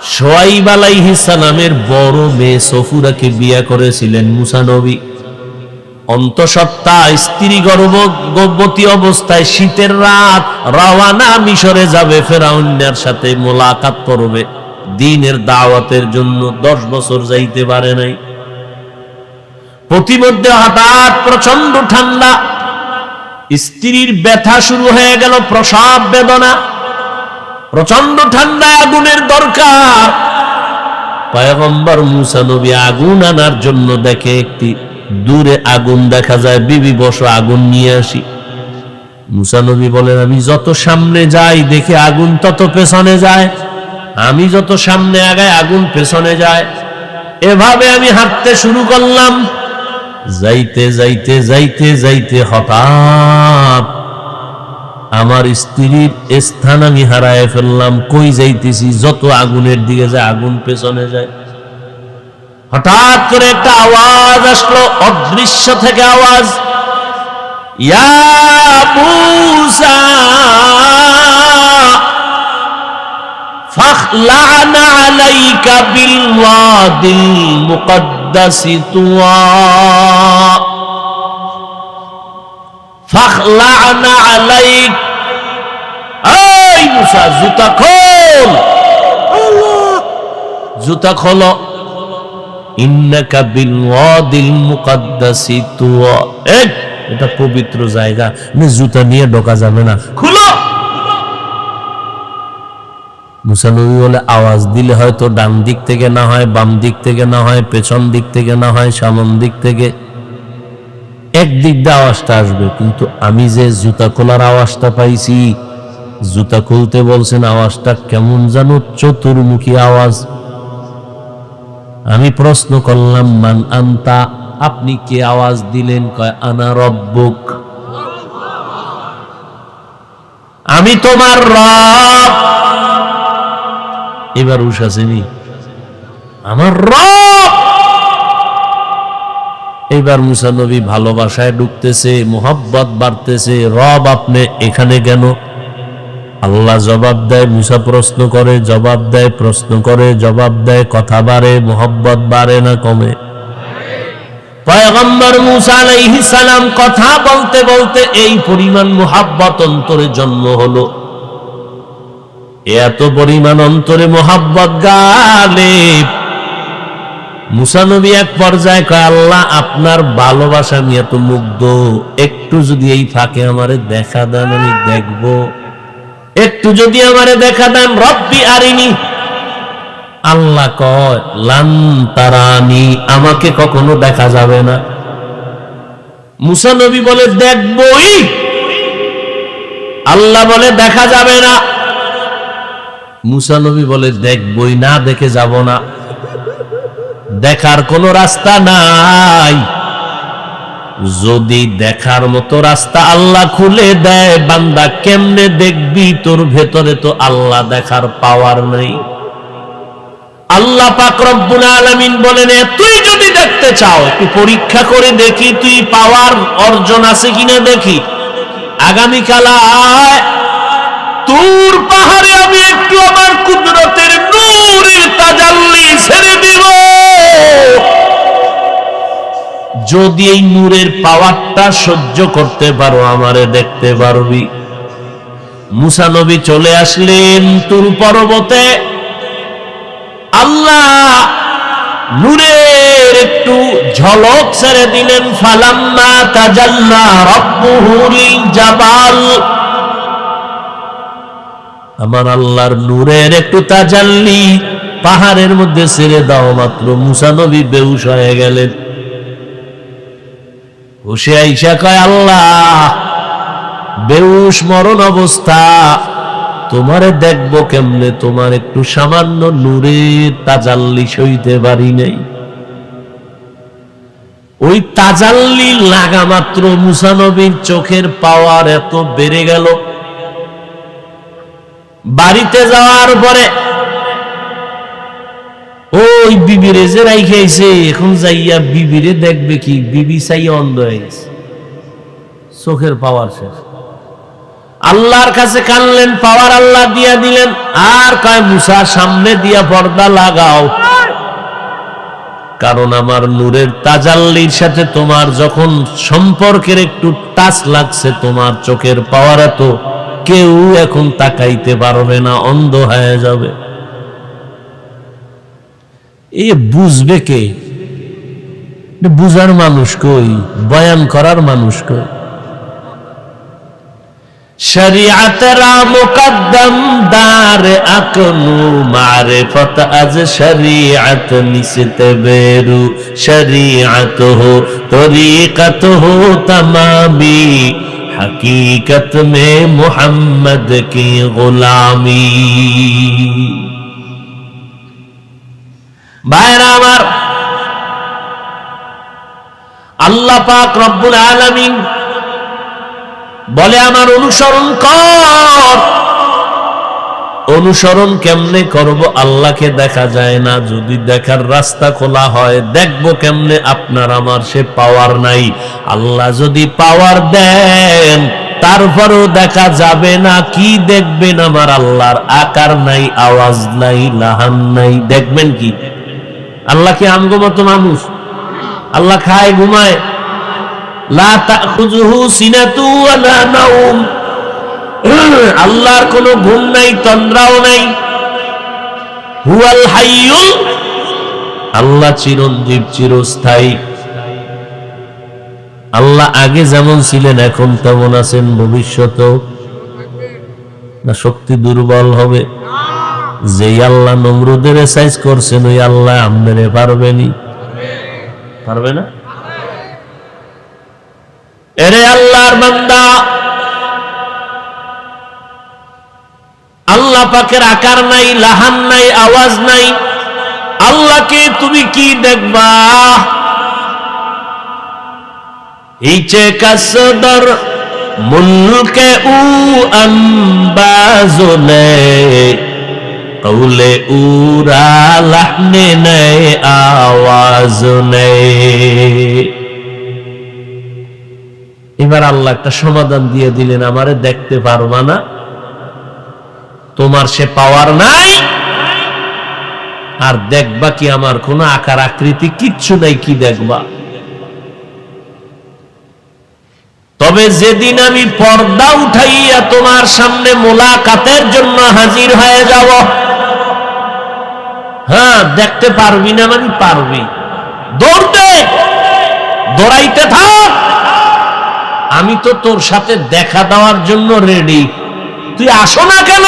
শুআয়ব আলাইহিস সালামের বড় মেয়ে সফুরাকে বিয়ে করেছিলেন মুসা নবী। অন্তঃসত্ত্বা স্ত্রী গর্ভবতী অবস্থায় শীতের রাত রওয়ানা, মিশরে যাবে, ফেরাউনের সাথে মোলাকাত করবে দ্বীনের দাওয়াতের জন্য। 10 বছর যাইতে পারে নাই। প্রতিমধ্যে হঠাৎ প্রচন্ড ঠান্ডা, স্ত্রীর ব্যথা শুরু হয়ে গেল, প্রসব বেদনা, প্রচন্ড ঠান্ডা, আগুনের দরকার। পয়গম্বর মুসা নবী আগুন আনার জন্য দেখে একটি দূরে আগুন দেখা যায়, বিবি বসো, আগুন নিয়ে আসি। মুসা নবী বলেন, আমি যত সামনে যাই দেখে আগুন তত পেছনে যায়, আমি যত সামনে আগাই আগুন পেছনে যায়। এভাবে আমি হাঁটতে শুরু করলাম। যাইতে যাইতে যাইতে যাইতে হঠাৎ আমার স্ত্রীর স্থান আমি হারায় ফেললাম। কই যাইতেছি, যত আগুনের দিকে যায় আগুন পেছনে যায়। হঠাৎ করে একটা আওয়াজ আসলো, অদৃশ্য থেকে আওয়াজ, ইয়া মূসা ফাখলা'না আলাইকা বিল ওয়াদিল মুকদ্দাসি তুওয়া, ফাখলা'না আলাইক, এই মূসা জুতা খোল, জুতা খোলো, ইন্নাকা বিল ওয়াদিল মুকদ্দাসি তুওয়া, এটা পবিত্র জায়গা, জুতা নিয়ে ঢোকা যাবে না, খুলো। মুসা নবী বলে, আওয়াজ দিলে হয়তো ডান দিক থেকে না হয়, বাম দিক থেকে না হয়, পেছন দিক থেকে না হয়, সামন দিক থেকে, একদিক দিয়ে আওয়াজটা আসবে, কিন্তু আমি যে জুতা খোলার আওয়াজটা পাইছি, জুতা খুলতে বলছেন, আওয়াজটা কেমন জানো চতুর্মুখী আওয়াজ। আমি প্রশ্ন করলাম, মান আনতা, আপনি কে আওয়াজ দিলেন? কয়, আনা রব্বুক, আমি তোমার রব। এবার উশাসেনি, আমার রব। এবার মুসা নবী ভালোবাসায় ঢুকতেছে, মোহাব্বত বাড়তেছে। রব, আপনি এখানে কেন? আল্লাহ জবাব দেয়, মুসা প্রশ্ন করে, জবাব দেয়, প্রশ্ন করে, জবাব দেয়, কথা বাড়ে, মোহাব্বত বাড়ে না কমে? পয়গম্বর মুসা আলাইহিস সালাম কথা বলতে বলতে এই পরিমাণ মোহাব্বত অন্তরে জন্ম হলো, এত পরিমাণ অন্তরে মোহাব্বত গালেব। মুসা নবী এক পর্যায়ে কয়, আল্লাহ আপনার ভালোবাসা নিয়ে এত মুগ্ধ, একটু যদি এই ফাঁকে আমারে দেখা দেন, আমি দেখব, একটু যদি আমারে দেখা দেন। রব্বি আরিনি, আল্লাহ কয়, লান তারানি, আমাকে কখনো দেখা যাবে না। মুসা নবী বলে, দেখবই। আল্লাহ বলে, দেখা যাবে না। মুসা নবী বলে, দেখবই, না দেখে যাব না, দেখার কোনো রাস্তা নাই। যদি দেখার মতো রাস্তা আল্লাহ খুলে দেয়, বান্দা কেমনে দেখবি? তোর ভেতরে তো আল্লাহ দেখার পাওয়ার নেই। আল্লাহ পাক রব্বুল আলামিন বলেন, তুই যদি দেখতে চাও, একটু পরীক্ষা করে দেখি, তুই পাওয়ার অর্জন আছে কিনা দেখি। আগামীকাল তুর পাহাড়ে আমি একটু আমার কুদরতের নূরের তাজাল্লি ছেড়ে দিব। যদি এই নূরের পাওয়ারটা সহ্য করতে পারো, আমারে দেখতে পারবি। মুসা নবী চলে আসলেন তুর পর্বতে। আল্লাহ নূরের একটু ঝলক ছেড়ে দিলেন। ফালাম্মা তাজাল্লা রাব্বুহু লিল জাবাল, আমার আল্লাহর নূরের একটু তাজাল্লি পাহাড়ের মধ্যে ছেড়ে দাও মাত্র মুসা নবী বেহুশ হয়ে গেলেন। হুশে আইসা কয়, আল্লাহ বেহুশ মরণ অবস্থা, তোমারে দেখবো কেমনে? তোমার একটু সামান্য নূরের তাজাল্লি সইতে পারি নাই। ওই তাজাল্লি লাগা মাত্র মুসা নবীর চোখের পাওয়ার এত বেড়ে গেল। বাড়িতে যাওয়ার পরে ওই বিবিরে যে রাইখাইছে, এখন যাইয়া বিবিরে দেখবে কি? বিবি চাইয়া অন্ধ হয়ে গেছে, চোখের পাওয়ার শেষ। আল্লাহর কাছে কানলেন, পাওয়ার আল্লাহ দিয়া দিলেন। আর কয় মুসা সামনে দিয়া পর্দা লাগাও, কারণ আমার নূরের তাজাল্লির সাথে তোমার যখন সম্পর্কের একটু টাচ লাগছে, তোমার চোখের পাওয়ার এত কেউ এখন তাকাইতে পারবে না, অন্ধ হয়ে যাবে। এই বুঝবে কে? বুঝার মানুষ কই? বয়ান করার মানুষ কই? শরিয়ত রা মুকদ্দম দার আকনু মারিফত আজ শরিয়ত নিসতে বেরু শরিয়ত হো তরিকত হো তমামি हकीकत में मोहम्मद की गुलामी। भाईरा आमार, আল্লাহ পাক রব্বুল আলামিন বলে আমার অনুসরণ কর। অনুসরণ কেমনে করব? আল্লাহকে দেখা যায় না, যদি দেখার রাস্তা খোলা হয় দেখবো কেমনে? আপনার আমার সে পাওয়ার নাই। আল্লাহ যদি পাওয়ার দেন তারপরও দেখা যাবে না। কি দেখবেন? আমার আল্লাহর আকার নাই, আওয়াজ নাই, লাহান নাই, দেখবেন কি? আল্লাহ কি আমগো মতো মানুষ? আল্লাহ খায় ঘুমায়? লা তাখুযুহু সিনাতু ওয়ালা নাওম। আল্লাহর কোনো ঘুম নাই, তন্দ্রাও নাই। হুয়াল হাইয়ুল, আল্লাহ চিরঞ্জীব, চিরস্থায়ী। আল্লাহ আগে যেমন ছিলেন এখন তেমন আছেন, ভবিষ্যতেও না শক্তি দুর্বল হবে? যেই আল্লাহ নমরুদের সাইজ করছেন ওই আল্লাহ আমনেরে পারবেনি? পারবে না? এরে আল্লাহর বান্দা, আল্লাহ পাকের আকার নাই, লাহান নাই, আওয়াজ নাই। আল্লাহকে তুমি কি দেখবা? ইচে কাসদর মুলকে উ আম্বাজনে কৌলে উরা লাহনে নয় আওয়াজ নেই। এবার আল্লাহ একটা সমাধান দিয়ে দিলেন, আমারে দেখতে পারবা না, তোমার সে পাওয়ার নাই, আর দেখবা কি? আমার কোন আকার আকৃতি কিচ্ছু নাই, কি দেখবা? তবে যেদিন আমি পর্দা উঠাইয়া তোমার সামনে মোলাকাতের জন্য হাজির হয়ে যাব, হ্যাঁ দেখতে পারবি না মানে পারবি, দৌড়তে দৌড়াইতে থাক। আমি তো তোর সাথে দেখা দেওয়ার জন্য রেডি, তুই আসো না কেন?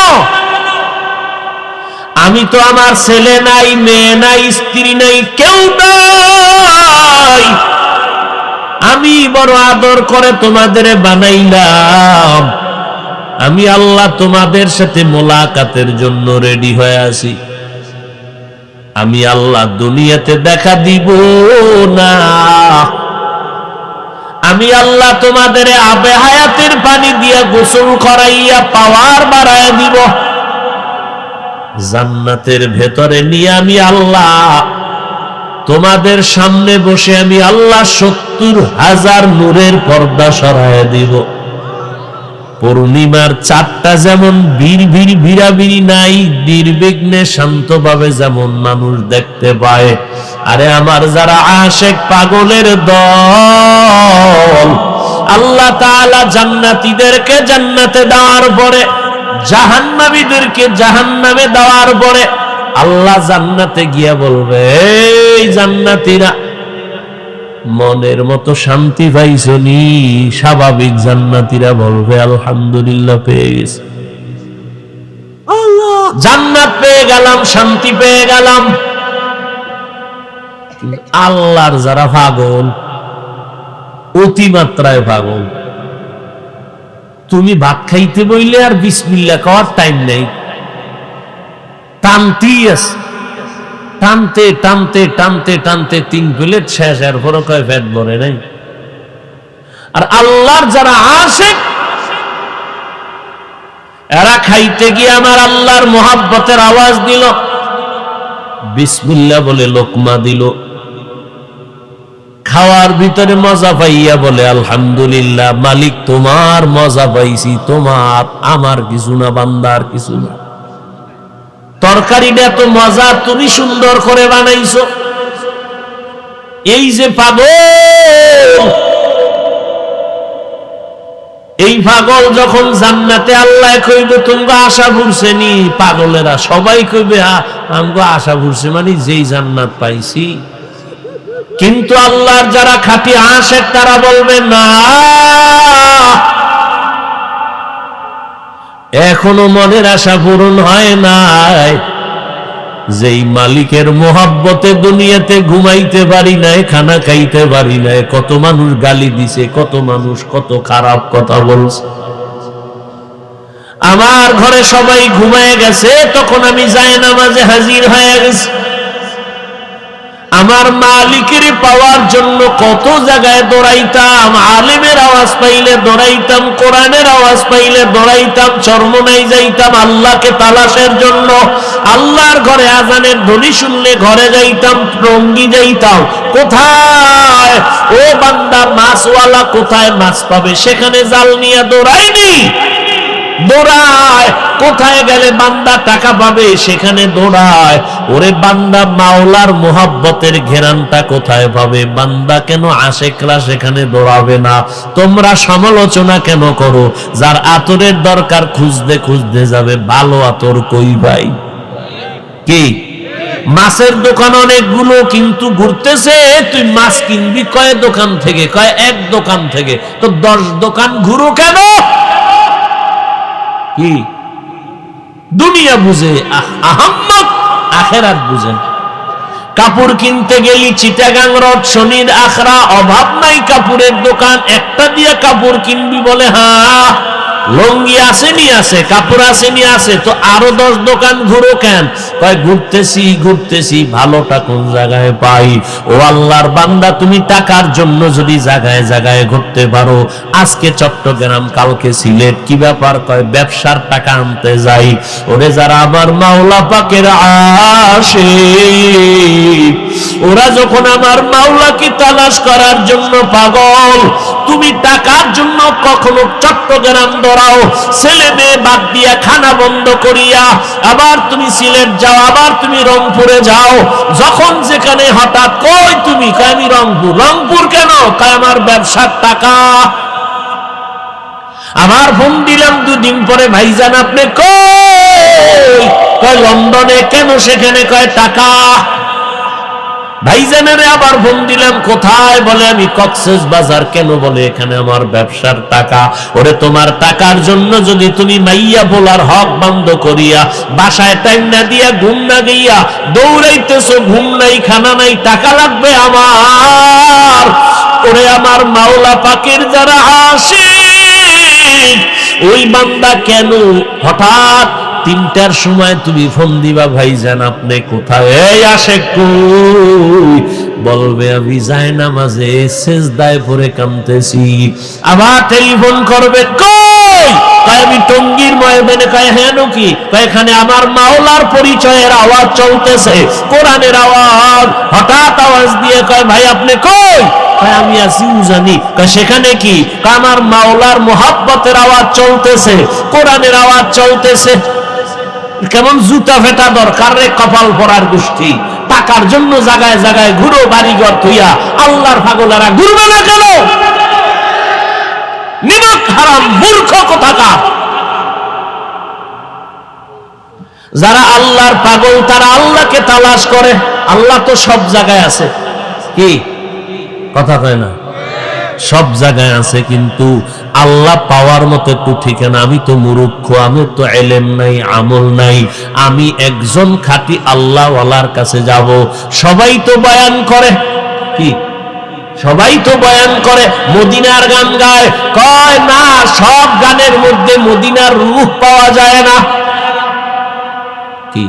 আমি তো আমার ছেলে নাই, মেয়ে নাই, স্ত্রী নাই, কেউ নাই। আমি বড় আদর করে তোমাদের বানাইলাম। আমি আল্লাহ তোমাদের সাথে মোলাকাতের জন্য রেডি হয়ে আছি। আমি আল্লাহ দুনিয়াতে দেখা দিব না। আমি আল্লাহ তোমাদের আবে হায়াতের পানি দিয়া গোসল করাইয়া পাওয়ার বাড়াইয়া দিব। জান্নাতের ভেতরে নিয়ে আমি আল্লাহ তোমাদের সামনে বসে আমি আল্লাহ 70,000 নূরের পর্দা সরাইয়া দিব। পূর্ণিমার চাঁদটা যেমন ভিড়াভিড়ি নাই, নির্বিঘ্নে শান্তভাবে যেমন মানুষ দেখতে পায়। আরে আমার যারা আশেক পাগলের দল, আল্লাহ তাআলা জান্নাতীদেরকে জান্নাতে দেওয়ার পরে, জাহান্নামীদেরকে জাহান্নামে দেওয়ার পরে আল্লাহ জান্নাতে গিয়া বলবে, এই জান্নাতীরা মনের মতো শান্তি পাইছনি? স্বাভাবিক জান্নাতীরা বলবে আলহামদুলিল্লাহ, পেয়ে গেছি, জান্নাত পেয়ে গেলাম, শান্তি পেয়ে গেলাম। আল্লাহর যারা পাগল, অতিমাত্রায় পাগল, তুমি ভাত খাইতে বইলে আর বিসমিল্লাহ খাওয়ার টাইম নেই, টানতেই আছে, টানতে টানতে টানতে টানতে 3 প্লেট শেষ, আর পরে কয় পেট ভরে নাই। আর আল্লাহর যারা আশিক, এরা খাইতে গিয়ে আমার আল্লাহর মোহাব্বতের আওয়াজ দিল, বিসমিল্লাহ বলে লোকমা দিল, খাওয়ার ভিতরে মজা পাইয়া বলে আলহামদুলিল্লাহ মালিক তোমার মজা পাইছি, তোমার, আমার কিছু না, বান্দার কিছু না। তরকারিটা এত মজা, তুমি সুন্দর করে বানাইছো। এই যে পাগল, এই পাগল যখন জান্নাতে আল্লাহ কইবে তোমরা আশা ভরছেনি, পাগলেরা সবাই কইবে আমগো আশা ভরছে, মানে যেই জান্নাত পাইছি। কিন্তু আল্লাহর যারা খাঁটি আশিক তারা বলবে না, এখনো মনের আশা পূরণ হয় নাই। যেই মালিকের মোহাব্বতে দুনিয়াতে ঘুমাইতে পারি নাই, খানা খাইতে পারি নাই, কত মানুষ গালি দিছে, কত মানুষ কত খারাপ কথা বলছে। আমার ঘরে সবাই ঘুমায় গেছে, তখন আমি জায়নামাজে হাজির হয়ে গেছি। আমার মালিকের পাওয়ার জন্য কত জায়গায় দৌড়াইতাম, আলেমের আওয়াজ পাইলে দৌড়াইতাম, কোরআনের আওয়াজ পাইলে দৌড়াইতাম, চরমনাই যাইতাম আল্লাহকে তালাশের জন্য। আল্লাহর ঘরে আজানের ধ্বনি শুনলে ঘরে যাইতাম, টঙ্গি যাইতাম। কোথায় ও বান্দা মাছওয়ালা কোথায় মাছ পাবে, সেখানে জাল নিয়ে দৌড়াইনি, দৌড়ায়। কোথায় গেলে বান্দা টাকা পাবে, সেখানে দৌড়ায়। ওরে বান্দা মাওলার মোহাব্বতের ঘেরানটা কোথায় পাবে, বান্দা কেন আশেকরা সেখানে দৌড়াবে না? তোমরা সমালোচনা কেন করো? যার আতরের দরকার খুঁজতে খুঁজতে যাবে, ভালো আতর কই ভাই? কি মাছের দোকান অনেকগুলো, কিন্তু ঘুরতেছে তুই মাছ কিনবি কয় দোকান থেকে? কয় এক দোকান থেকে। তো 10 দোকান ঘুরো কেন? কি দুনিয়া বুঝে আহাম্মক, আখেরাত বুঝেন। কাপড় কিনতে গেলি চিটাগাং রোড, শনির আখড়া, অভাব নাই কাপড়ের দোকান, একটা দিয়ে কাপড় কিনবি বলে হ্যাঁ, লঙ্গি আসেনি আছে, কাপড় আসেনি আছে, তো আরো 10 দোকান ঘুরো কেন? কয় ঘুরতেছি ঘুরতেছি, ভালোটা কোন জায়গায় পাই? ও আল্লাহর বান্দা, তুমি টাকার জন্য যদি জায়গায় জায়গায় ঘুরতে পারো, আজকে চট্টগ্রাম কালকে সিলেট, কি ব্যাপার? কয় ব্যবসার টাকা আনতে যাই। ওরে যারা আমার মাওলা পাকের আশিক, ওরা যখন আমার মাওলাকে তালাশ করার জন্য পাগল, তুমি টাকার জন্য কখনো চট্টগ্রাম দৌড়াও, ছেলে মেয়ে বাদ দিয়া, খানা বন্ধ করিয়া, আবার তুমি সিলেট যাও, আবার তুমি রংপুরে যাও। যখন যেখানে হঠাৎ কই তুমি, কয় আমি রংপুর। রংপুর কেন? কয় আমার ব্যবসার টাকা। আমার ফোন দিলাম 2 দিন পরে, ভাইজান আপনি কই? কয় লন্ডনে। কেন সেখানে? কয় টাকা। ভাইজানের আবার ফোন দিলাম, কোথায়? বলে আমি কক্সেস বাজার। কেন? বলে এখানে আমার ব্যবসার টাকা। ওরে তোমার টাকার জন্য যদি তুমি মাইয়া বলার হক বন্ধ করিয়া, বাসায় টাইম না দিয়া, ঘুম না গিয়া দৌড়াইতেছো, ঘুম নাই, খানা নাই, টাকা লাগবে আমার। ওরে আমার মাওলা পাকের যারা আশিক, ওই বান্দা কেন হঠাৎ 3টার সময় তুমি ফোন দিবা, ভাইজান আপনি কোথায়? এই আশিক কই? বলবে আমি জায়নামাজে সেজদায় পড়ে কাঁদতেছি। আবার টেলিফোন করবে, কই? কয় আমি টঙ্গীর ময়দানে। কয় হ্যাঁ নাকি? কয় এখানে আমার মাওলার পরিচয়ের আওয়াজ চলতেছে, কোরআনের আওয়াজ। হঠাৎ আওয়াজ দিয়ে কয় ভাই আপনি কই? কয় আমি আছি উজানি। কয় সেখানে কি? কয় আমার মাওলার মোহাব্বতের আওয়াজ চলতেছে, কোরআনের আওয়াজ চলতেছে। কেমন জুতা ফেটা দরকার রে কপাল পরার গোষ্ঠী? টাকার জন্য জায়গায় জায়গায় ঘুরো, বাড়িঘর থইয়া। আল্লাহর পাগলেরা ঘুরবে না কেন? নিমক হারাম মূর্খ কোথাকার। যারা আল্লাহর পাগল, তারা আল্লাহকে তালাশ করে। আল্লাহ তো সব জায়গায় আছে। কি কথা কয় না? সব জায়গায় আছে, কিন্তু আল্লাহ পাওয়ার মতো একটু ঠিকানা। আমি তো মূর্খ, আমি তো ইলম নাই, আমল নাই, আমি একজন খাঁটি আল্লাহওয়ালার কাছে যাব। সবাই তো বয়ান করে, কি সবাই তো বয়ান করে, মদিনার গান গায়। কয় না, সব গানের মধ্যে মদিনার রূহ পাওয়া যায় না। কি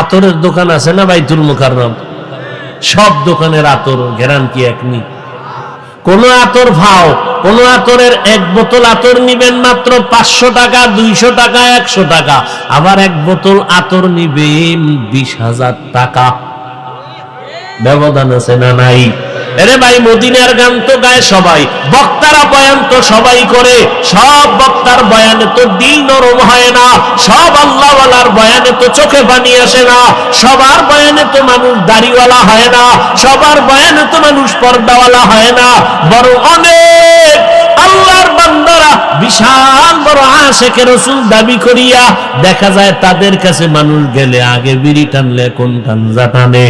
আতরের দোকান আছে না বাইতুল মুকাররম? সব দোকানের আতর ঘেরান কি এক নি? কোন আতর ভাও, কোন আতরের 1 বোতল আতর নিবেন মাত্র 500 টাকা, 200 টাকা, 100 টাকা। আবার 1 বোতল আতর নিবেন 20,000 টাকা। ব্যবধান আছে না নাই? এরে ভাই, মদিনার গান তো গায় সবাই, বক্তারা বয়ান তো সবাই করে, সব বক্তার বয়ানে তো দিল নরম হয় না, সব আল্লাহওয়ালার বয়ানে তো চোখে পানি আসে না, সবার বয়ানে তো মানুষ দাড়িওয়ালা হয় না, সবার বয়ানে তো মানুষ পর্দাওয়ালা হয় না, বরং অনেক আল্লাহর বান্দারা বিশাল বড় আশিকে রাসূল দাবি করিয়া দেখা যায় তাদের কাছে মানুষ গেলে আগে বিড়ি টানলে এখন গাঞ্জা টানে,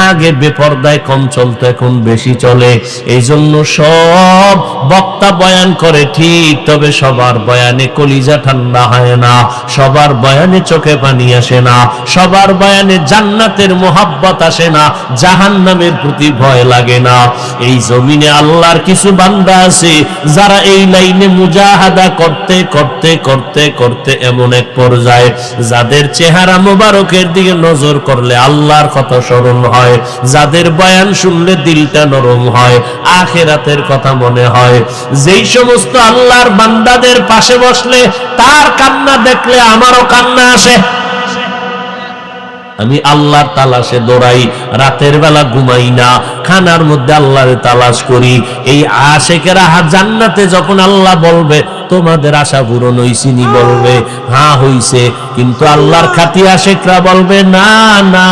আগে বেপরদায় কম চলতো এখন বেশি চলে। এই জন্য সব বক্তা বয়ান করে ঠিক, তবে সবার বয়ানে কলিজা ঠান্ডা হয় না, সবার বয়ানে চোখে পানি আসে না, সবার বয়ানে জান্নাতের মোহাব্বত আসে না, জাহান্নামের প্রতি ভয় লাগে না। এই জমিনে আল্লাহর কিছু বান্দা আছে যারা এই লাইনে মুজাহাদা করতে করতে করতে করতে এমন এক পর্যায়ে যাদের চেহারা মোবারকের দিকে নজর করলে আল্লাহর কথা স্মরণ হয়, যাদের বয়ান শুনলে দিলটা নরম হয়, আখিরাতের কথা মনে হয়। যেই সমস্ত আল্লাহর বান্দাদের পাশে বসলে তার কান্না দেখলে আমারও কান্না আসে। আমি আল্লাহর তালাশে দৌড়াই, রাতের বেলা ঘুমাই না, খানার মধ্যে আল্লাহর তালাশ করি। এই আশিকেরা জান্নাতে যখন আল্লাহ বলবে তোমাদের আশা পূরণ হইছিনি, বলবে হ্যাঁ হইছে, কিন্তু আল্লাহর খাঁটি আশিকরা বলবে না না,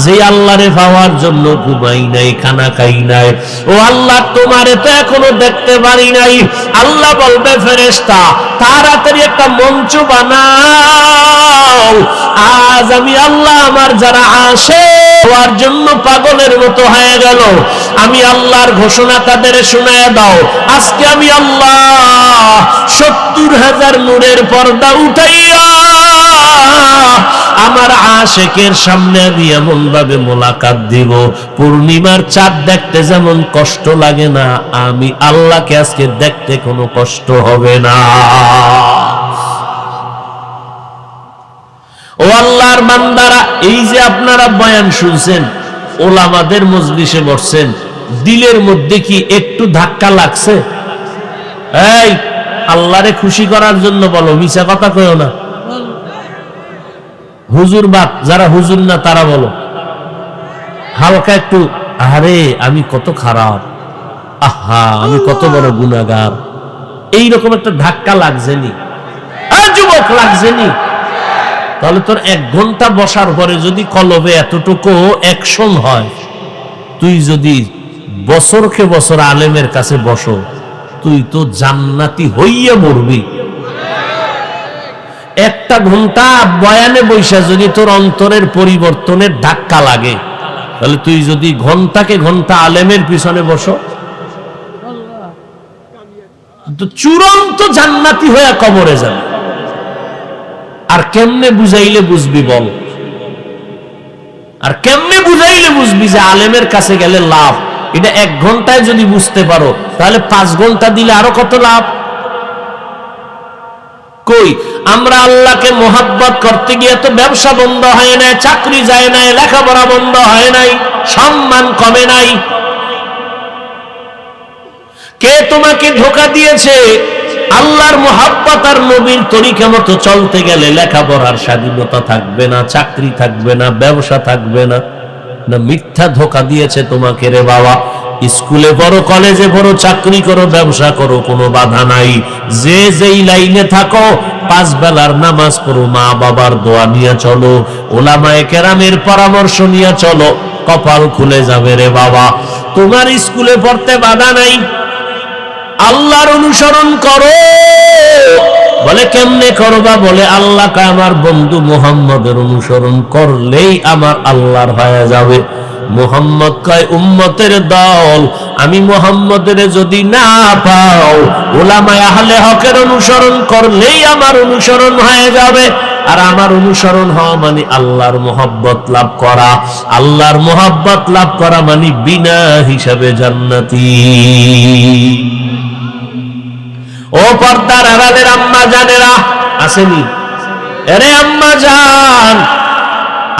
যে আল্লাহরে পাওয়ার জন্য ঘুমাই নাই, খানা খাই নাই, ও আল্লাহ তোমারে তো এখনো দেখতে পারি নাই। আল্লাহ বলবে ফেরেশতা তাড়াতাড়ি একটা মঞ্চ বানাও, আজ আমি আল্লাহ আমার যারা আসে হওয়ার জন্য পাগলের মতো হয়ে গেল, আমি আল্লাহর ঘোষণা তাদের শোনায় দাও। আজকে আমি আল্লাহ 70,000 নূরের পর্দা উঠাইয়া আমার আশিকের সামনে আমি এমন ভাবে মোলাকাত দিব, পূর্ণিমার চাঁদ দেখতে যেমন কষ্ট লাগে না, আমি আল্লাহকে আজকে দেখতে কোনো কষ্ট হবে না। ও আল্লাহর বান্দারা, এই যে আপনারা বয়ান শুনছেন, ওলামাদের মজলিসে বসছেন, দিলের মধ্যে কি একটু ধাক্কা লাগছে? এই আল্লাহরে খুশি করার জন্য বলো, মিছা কথা কইও না। হুজুর বাপ যারা হুজুর না তারা বলো হালকা একটু, আরে আমি কত খারাপ, আহা আমি কত বড় গুনাহগার, এইরকম একটা ধাক্কা লাগছেনি? যুবক লাগছেনি? তাহলে তোর 1 ঘন্টা বসার পরে যদি কলবে এতটুকু অ্যাকশন হয়, তুই যদি বছরকে বছর আলেমের কাছে বসো, তুই তো জান্নাতি হইয়া মরবি। 1 ঘন্টা বয়ানে বৈশা যদি তোর অন্তরের পরিবর্তনের ধাক্কা লাগে, তাহলে তুই যদি ঘন্টাকে ঘন্টা আলেমের পিছনে বসো, তো চূড়ান্ত জান্নাতি হইয়া কবরে যাবে। আর কেমনে বুঝাইলে বুঝবি বল? আর কেমনে বুঝাইলে বুঝবি যে আলেমের কাছে গেলে লাভ? এটা 1 ঘন্টায় যদি বুঝতে পারো, তাহলে 5 ঘন্টা দিলে আরো কত লাভ। কই আমরা আল্লাহকে মোহাব্বত করতে গিয়ে তো ব্যবসা বন্ধ হয় নাই, চাকরি যায় নাই, লেখাপড়া বন্ধ হয় নাই, সম্মান কমে নাই। কে তোমাকে ধোঁকা দিয়েছে? আল্লাহর মোহাব্বত আর নবীর তরিকা মতো চলতে গেলে লেখাপড়ার স্বাধীনতা থাকবে না, চাকরি থাকবে না, ব্যবসা থাকবে না। না মিথ্যা ধোঁকা দিয়েছে তোমাকে রে বাবা। স্কুলে পড়ো, কলেজে পড়ো, চাকরি করো, ব্যবসা করো, কোনো বাধা নাই। যে যেই লাইনে থাকো, 5 বেলার নামাজ পড়ো, মা বাবার দোয়া নিয়ে চলো, ওলামায়ে কেরামের পরামর্শ নিয়ে চলো, কপাল খুলে যাবে রে বাবা। তোমার স্কুলে পড়তে বাধা নাই, আল্লাহর অনুসরণ করো। বলে কেমনে করবা? বলে আল্লাহকে আমার বন্ধু মুহাম্মদের অনুসরণ করলেই আমার আল্লাহর হয়ে যাবে। মুহাম্মদ কয় উম্মতের দল, আমি মুহাম্মদের যদি না পাও, উলামায়ে আহলে হকের অনুসরণ করলেই আমার অনুসরণ হয়ে যাবে। আর আমার অনুসরণ হওয়া মানে আল্লাহর মোহাব্বত লাভ করা, আল্লাহর মোহাব্বত লাভ করা মানে বিনা হিসাবে জান্নাতি। ও পর্দার আড়ালের আম্মা জানেরা আসেনি? আরে আম্মা জান,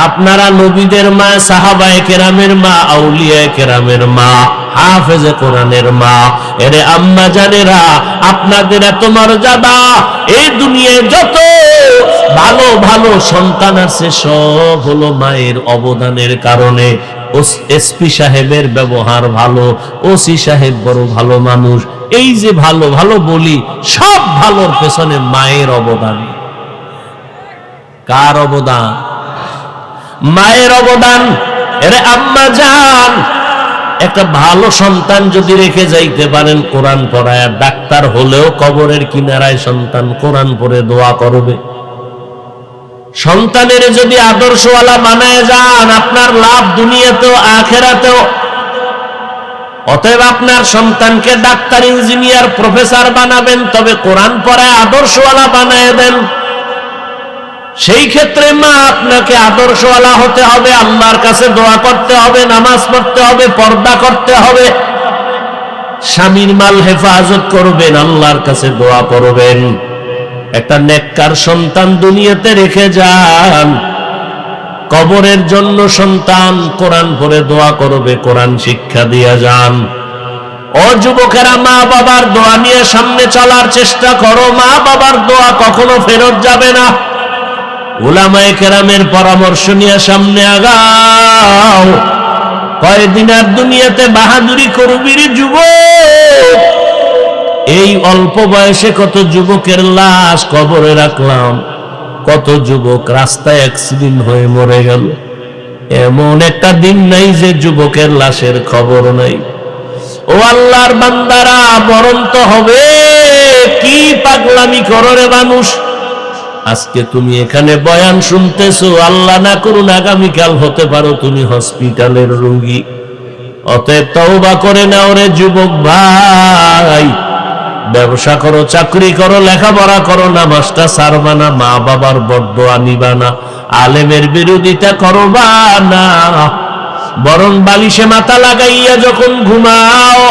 আপনারা নবীদের মা, সাহাবায়ে কেরামের মা, আউলিয়ায়ে কেরামের মা, হাফেজে কোরআনের মা। এরে আম্মা জানেরা, আপনাদের এত মর্যাদা, এই দুনিয়ায় যত ভালো ভালো সন্তান আছে সব হলো মায়ের অবদানের কারণে। এসপি সাহেবের ব্যবহার ভালো, ওসি সাহেব বড় ভালো মানুষ। এই যে ভালো ভালো বলি, সব ভালোর পেছনে মায়ের অবদান। কার অবদান? মায়ের অবদান। এরে আম্মা জান, একটা ভালো সন্তান যদি রেখে যাইতে পারেন কোরআন পড়ায়, ডাক্তার হলেও কবরের কিনারায় সন্তান কোরআন পড়ে দোয়া করবে। সন্তানের যদি আদর্শওয়ালা বানায় যান, আপনার লাভ দুনিয়াতেও আখিরাতেও। অতএব আপনার সন্তানকে ডাক্তার, ইঞ্জিনিয়ার, প্রফেসর বানাবেন, তবে কোরআন পড়ায় আদর্শওয়ালা বানায় দেন। সেই ক্ষেত্রে মা আপনাকে আদর্শওয়ালা হতে হবে, আল্লাহর কাছে দোয়া করতে হবে, নামাজ পড়তে হবে, পর্দা করতে হবে, স্বামীর মাল হেফাজত করবেন, আল্লাহর কাছে দোয়া করবেন। একটা নেককার সন্তান দুনিয়াতে রেখে যান, কবরের জন্য সন্তান কোরআন পড়ে দোয়া করবে, কোরআন শিক্ষা দিয়ে যান। ও যুবকেরা, মা বাবার দোয়া নিয়ে সামনে চলার চেষ্টা করো। মা বাবার দোয়া কখনো ফেরত যাবে না। উলামায়ে কেরামের পরামর্শ নিয়ে সামনে আগাও। কয়দিন আর দুনিয়াতে বাহাদুরি করবি রে যুবক? এই অল্প বয়সে কত যুবকের লাশ কবরে রাখলাম, কত যুবক রাস্তায় অ্যাক্সিডেন্ট হয়ে মরে গেল। এমন একটা দিন নাই যে যুবকের লাশের খবর নাই। ও আল্লাহর বান্দারা, মরণ তো হবে। কি পাগলামি করো রে মানুষ। আজকে তুমি এখানে বয়ান শুনতেছো, আল্লাহ না করুন আগামীকাল হতে পারো তুমি হসপিটালের রোগী। অতএব তওবা করে নাও রে যুবক ভাই। ব্যবসা করো, চাকরি করো, লেখাপড়া করো, নামাজটা ছাড়বা না, মা বাবার বদদোয়া নিবা না, আলেমের বিরোধিতা করবা না। বরং বালিশে মাথা লাগাইয়া যখন ঘুমাও,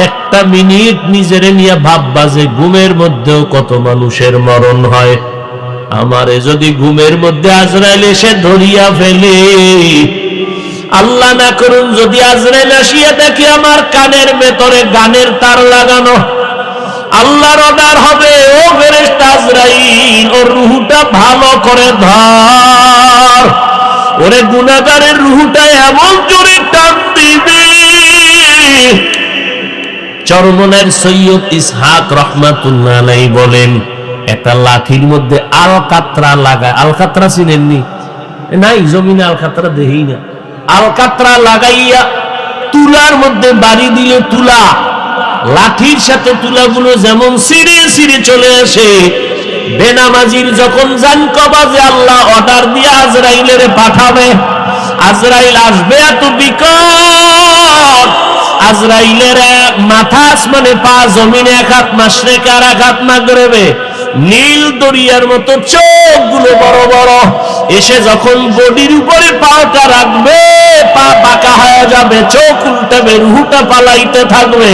একটা মিনিট নিজেরে নিয়ে ভাববা যে ঘুমের মধ্যেও কত মানুষের মরণ হয়। আমারে যদি ঘুমের মধ্যে আজরাইল এসে ধরিয়া ফেলে, আল্লাহ না করুন যদি আজরাইল আসিয়া দেখে আমার কানের ভেতরে গানের তার লাগানো, আল্লাহর অর্ডার হবে, ও ফেরেশতা আজরাইল ওর রূহটা ভালো করে ধর। ওরে গুনাহগারের রূহটা এমন জোরে টান দিবে। চরমনার সৈয়দ ইসহাক রাহমাতুল্লাহ আলাইহি বলেন, একটা লাঠির মধ্যে আলকাতরা লাগায়। আলকাতরা চিনেননি? নাই, জমিনে আলকাতরা দেখেই না। আলকাতরা লাগাইয়া তুলার মধ্যে বাড়ি দিলে তুলা, লাঠির সাথে তুলাগুলো যেমন ছিঁড়ে ছিঁড়ে চলে আসে। বেনামাজির যখন জান কবাজে আল্লাহ অর্ডার দিয়ে আজরাইলের পাঠাবে, আজরাইল আসবে এত বিকট। আজরাইলের মাথা আসমানে, পা জমিনে, এক হাত মাশরিকে আর এক হাত মাগরিবে, নীল দরিয়ার মতো চোখগুলো বড় বড়। এসে যখন বডির উপরে পাটা রাখবে, পা বাঁকা হয়ে যাবে, চোখ উল্টাবে, রুহটা পালাইতে থাকবে।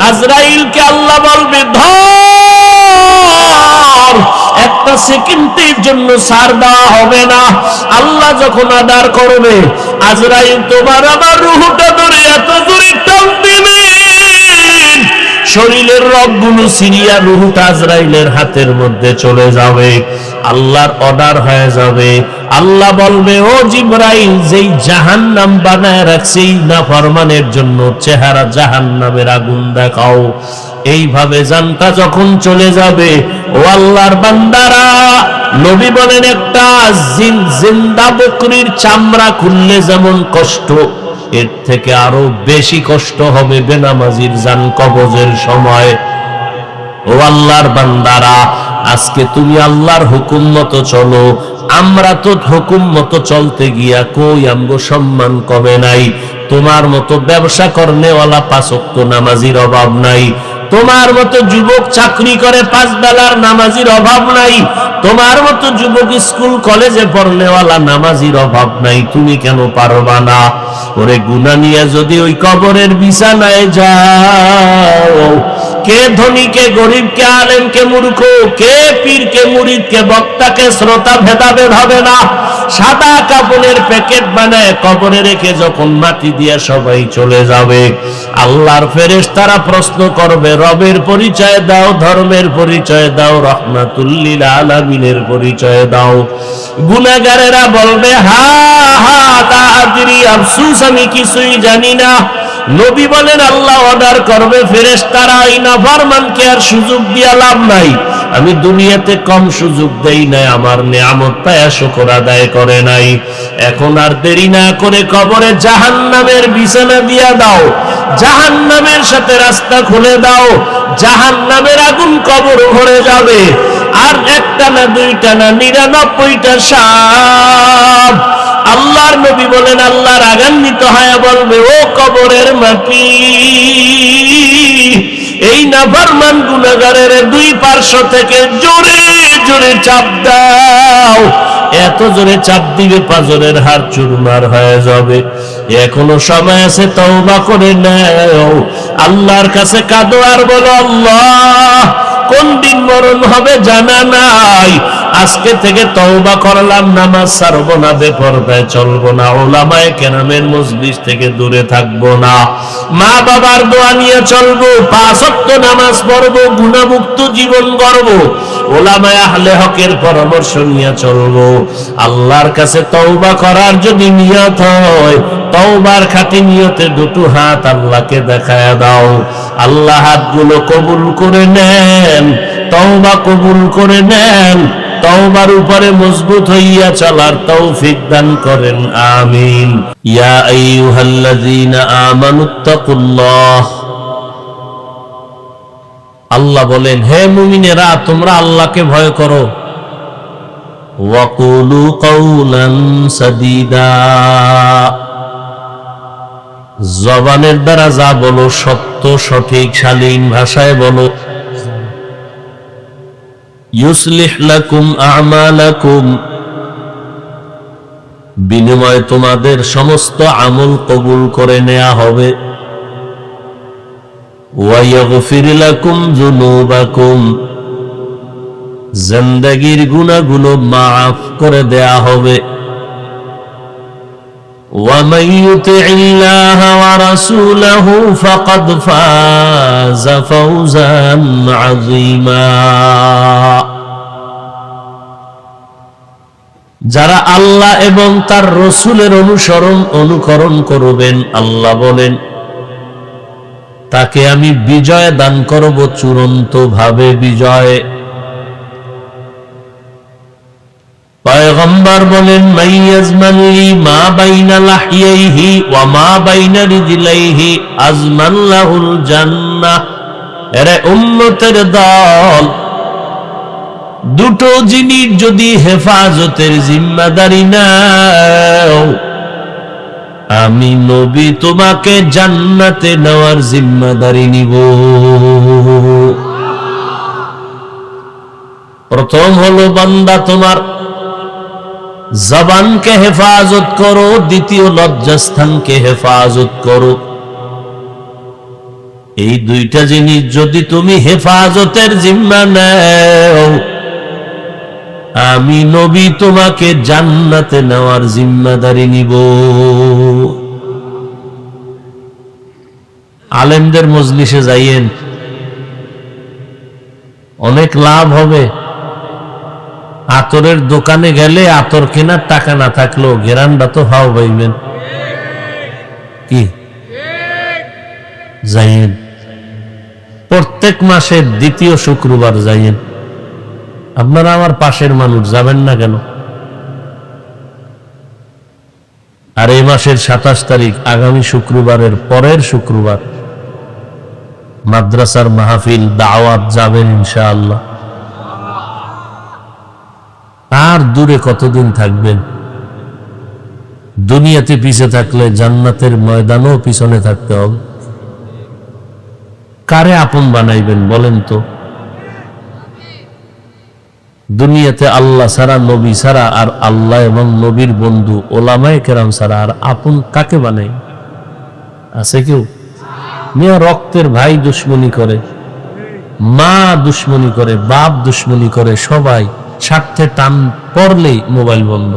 আজরাইলকে আল্লাহ বলবে ধর, একটা সেকেন্ডের জন্য ছাড় দেওয়া হবে না। আল্লাহ যখন আদার করবে, আজরাইল তোমার আমার রুহটা ধরে এত জোরে টান দিবে, শরীরের রগগুলো সিরিয়া রুহটা আজরাইলের হাতের মধ্যে চলে যাবে, আল্লাহর অর্ডার হয়ে যাবে। আল্লাহ বলবে, ও জিবরাইল, যেই জাহান্নাম বানায় রাখছে এই নাফরমানের জন্য, চেহারা জাহান্নামের আগুন দেখাও। এইভাবে জানটা যখন চলে যাবে, ও আল্লাহর বান্দারা, নবী বলেন একটা জিন্দা বকরির চামড়া খুললে যেমন কষ্ট, এর থেকে আরো বেশি কষ্ট হবে বেনামাজির জান কবজের সময়। ও আল্লাহর বান্দারা, আজকে তুমি আল্লাহর হুকুম মতো চলো। আমরা তো হুকুম মতো চলতে গিয়া কই আমগো সম্মান কমে নাই। তোমার মতো ব্যবসা করনেওয়ালা 5 ওয়াক্ত নামাজির অভাব নাই, তোমার মতো যুবক চাকরি করে 5 বেলার নামাজির অভাব নাই, তোমার মতো যুবক স্কুল কলেজে পড়নেওয়ালা নামাজির অভাব নাই। তুমি কেন পারবা না? ওরে গুনাহ নিয়ে যদি ওই কবরের বিছানায় যাও, কে ধনী কে গরিব, কে আলেম কে মূর্খ, কে পীর কে মুরিদ, কে বক্তা কে শ্রোতা ভেদাভেদ হবে না। সাদা কাপড়ের প্যাকেট বানায় কবরে রেখে যখন মাটি দিয়ে সবাই চলে যাবে, আল্লাহর ফেরেশতারা প্রশ্ন করবে, রবের পরিচয় দাও, ধর্মের পরিচয় দাও, রাহমাতুল লিল আলামিনের পরিচয় দাও। গুনাহগারেরা বলবে, হা হা তাদরি, আফসোস, আমি কিছুই জানি না। নবী বলেন আল্লাহ অর্ডার করবে ফেরেশতারা, এই নাফরমানকে আর সুযোগ দিয়া লাভ নাই। আমি দুনিয়াতে কম সুযোগ দেই নাই, আমার নিয়ামত পায়া শুকর আদায় করে নাই। এখন আর দেরি না করে কবরে জাহান্নামের বিছানা দিয়া দাও, জাহান্নামের সাথে রাস্তা খুলে দাও, জাহান্নামের আগুন কবর ভরে যাবে। আর একটা না দুইটা না 99টা সাপ। আল্লাহর নবী বলেন আল্লাহ রাগান্বিত হয়ে বলবে, ও কবরের মাটি, এই নাফরমান গুনাহগারের দুই পার্শ্ব থেকে জোরে জোরে চাপ দাও। এত জোরে চাপ দিবে পাঁজরের হাড় চুরমার হয়ে যাবে। এখনো সময় আছে, তওবা করে নাও, আল্লাহর কাছে কাঁদো আর বলো আল্লাহ কোন দিন মরণ হবে জানা নাই, আজকে থেকে তওবা করলাম, নামাজ ছাড়বো না, বেপরদায় চলবো না, উলামায়ে কেরামের মজলিস থেকে দূরে থাকবো না, মা বাবার দোয়া নিয়ে চলবো, 5 ওয়াক্ত নামাজ পড়বো, গুনাহমুক্ত জীবন গড়বো, উলামায়ে আহলে হকের পরামর্শ নিয়ে চলবো। আল্লাহর কাছে তওবা করার যদি নিয়ত হয়, তওবার খাঁটি নিয়তে দুটো হাত আল্লাহকে দেখায়া দাও। আল্লাহ হাতগুলো কবুল করে নেন, তওবা কবুল করে নেন, তওবার উপরে মজবুত হইয়া চলার তৌফিক দান করেন, আমিন। ইয়া আইয়ুহাল্লাযীনা আমানুত্তাকুল্লাহ, আল্লাহ বলেন হে মুমিনেরা তোমরা আল্লাহকে ভয় করো। ওয়াকুলু কাওলান সাদীদা, জবানের দ্বারা যা বলো সত্য সঠিক শালীন ভাষায় বলো। ইউসলিহ লাকুম আমালাকুম, বিনিময়ে তোমাদের সমস্ত আমল কবুল করে নেওয়া হবে। ওয়া ইয়াগফির লাকুম যুনুবাকুম, জিন্দেগীর গুনাহগুলো মাফ করে দেয়া হবে। ومن يطع الله ورسوله فقد فاز فوزا عظيما, যারা আল্লাহ এবং তার রাসূলের অনুকরণ করবেন, আল্লাহ বলেন তাকে আমি বিজয় দান করব, চূড়ান্ত ভাবে বিজয়। পয়গম্বর বলেন মাইয়াজমানলি মা বাইনা লাহিয়াইহি ওয়া মা বাইনা রিজলাইহি আজমাল্লাহুল জান্নাহ। এরে উম্মতের দল, দুটো জিনিস যদি হেফাজতের জিম্মাদারি নাও, আমি নবী তোমাকে জান্নাতে নেওয়ার জিম্মাদারি নিব। প্রথম হলো বান্দা তোমার জবানকে হেফাজত করো, দ্বিতীয় লজ্জাস্থানকে হেফাজত করো। এই দুইটা জিনিস যদি তুমি হেফাজতের জিম্মা নাও, আমি নবী তোমাকে জান্নাতে নেওয়ার জিম্মাদারি নিব। আলেমদের মজলিসে যাইয়েন, অনেক লাভ হবে। আতরের দোকানে গেলে আতর কেনার টাকা না থাকলেও গেরান্ডা তো হাও পাইবেন, কি যাইয়েন। প্রত্যেক মাসের দ্বিতীয় শুক্রবার যাইয়েন। আপনারা আমার পাশের মানুষ, যাবেন না কেন? আর এই মাসের 27 তারিখ আগামী শুক্রবারের পরের শুক্রবার মাদ্রাসার মাহফিল দাওয়াত, যাবেন ইনশাআল্লাহ। আর দূরে কতদিন থাকবেন? দুনিয়াতে পিছে থাকলে জান্নাতের ময়দানও পিছনে থাকতে হবে। কারে আপন বানাইবেন বলেন তো? দুনিয়াতে আল্লাহ ছাড়া, নবী ছাড়া, আর আল্লাহ এবং নবীর বন্ধু ওলামায়ে কেরাম ছাড়া আর আপন কাকে বানাই? আছে কেউ? মিয়া রক্তের ভাই দুশ্মনী করে, মা দুশ্মনী করে, বাপ দুশ্মনী করে, সবাই স্বার্থে টান পড়লেই মোবাইল বন্ধ।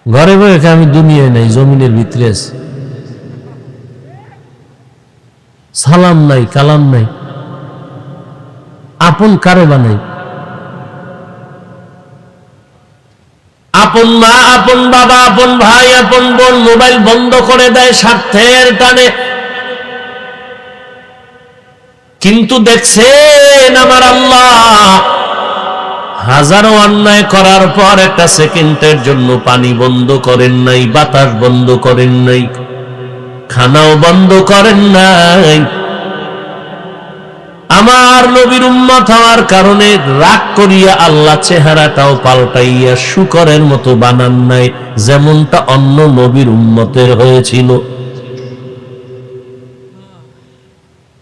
ঘরে বসে আমি দুনিয়ায় নাই, জমিনের ভিতরে আছি, সালাম নাই, কালাম নাই। আপন কারে বানাই? আপন মা, আপন বাবা, আপন ভাই, আপন বোন মোবাইল বন্ধ করে দেয় স্বার্থের টানে। কিন্তু দেখছেন আমার আল্লাহ হাজারো অন্যায় করার পর একটা সেকেন্ডের জন্য পানি বন্ধ করেন নাই, বাতাস বন্ধ করেন নাই, খানাও বন্ধ করেন নাই। আমার নবীর উম্মত হওয়ার কারণে রাগ করিয়া আল্লাহ চেহারাটাও পাল্টাইয়া শুকরের মতো বানান নাই, যেমনটা অন্য নবীর উম্মতের হয়েছিল।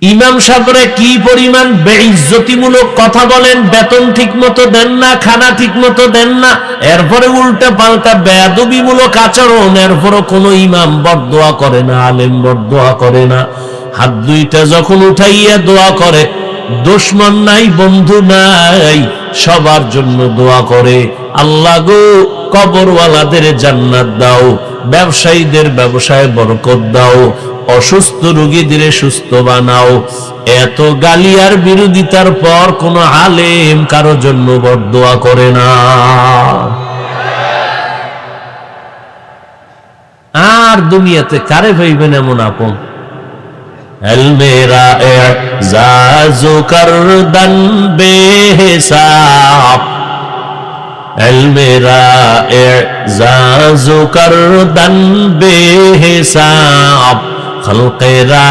ইমাম সাহেবরা কি পরিমাণ বেইজ্জতিমূলক কথা বলেন, বেতন ঠিক মতো দেন না, খানা ঠিক মতো দেন না, এরপরে উল্টা পাল্টা বেয়াদবিমূলক আচরণ, এরপরও কোনো ইমাম বরদোয়া করে না, আলেম বরদোয়া করে না। হাত দুইটা যখন উঠাইয়া দোয়া করে, দুশমন নাই, বন্ধু নাই, সবার জন্য দোয়া করে, আল্লাহ গো কবরওয়ালাদের জান্নাত দাও, ব্যবসায়ীদের ব্যবসায় বরকত দাও, অসুস্থ রোগীদের সুস্থ বানাও। এত গালি আর বিরোধিতার পর কোন আলেম কারো জন্য বরদোয়া করে না। আর দুনিয়াতে কারে ভাইবেন এমন আপন? মেরা এজাজু করদন বেহিসাব, মেরা এজাজু করদন বেহিসাব, খলকেরা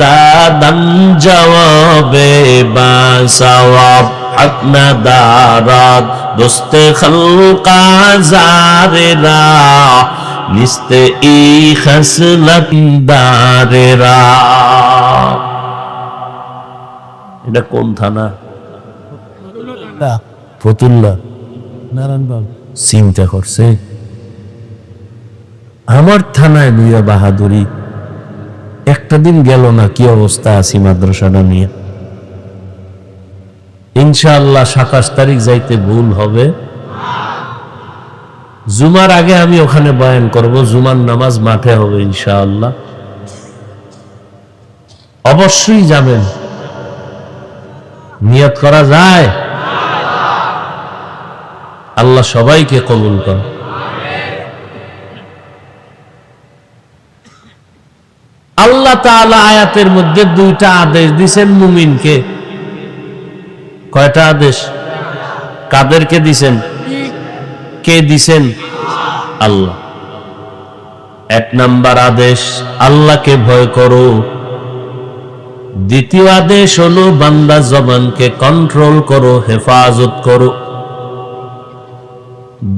দাদন জওয়াবে বাসওয়াব, হক না দারাত দোস্তে খলকা জারেরা, নিস্তে ই খসলত দারেরা। এটা কোন থানা? ফতুল্লা। নারায়ণবাগ। চিন্তা করছে আমার থানায় লইয়া বাহাদুরি, একটা দিন গেল না কি অবস্থা আছি মাদ্রাসাটা নিয়ে। ইনশাআল্লাহ 27 তারিখ যাইতে ভুল হবে। জুমার আগে আমি ওখানে বয়ান করব, জুমার নামাজ মাঠে হবে ইনশাআল্লাহ। অবশ্যই যাবেন, নিয়ত করা যায়। আল্লাহ সবাইকে কবুল করেন। আল্লাহ তাআলা আয়াতের মধ্যে 2টা আদেশ দিয়েছেন মুমিনকে। কয়টা আদেশ? কাদেরকে দিয়েছেন? কে দিয়েছেন? আল্লাহ। 1 নাম্বার আদেশ আল্লাহকে ভয় করো। দ্বিতীয় আদেশ হলো বান্দা জবানকে কন্ট্রোল করো, হেফাজত করো।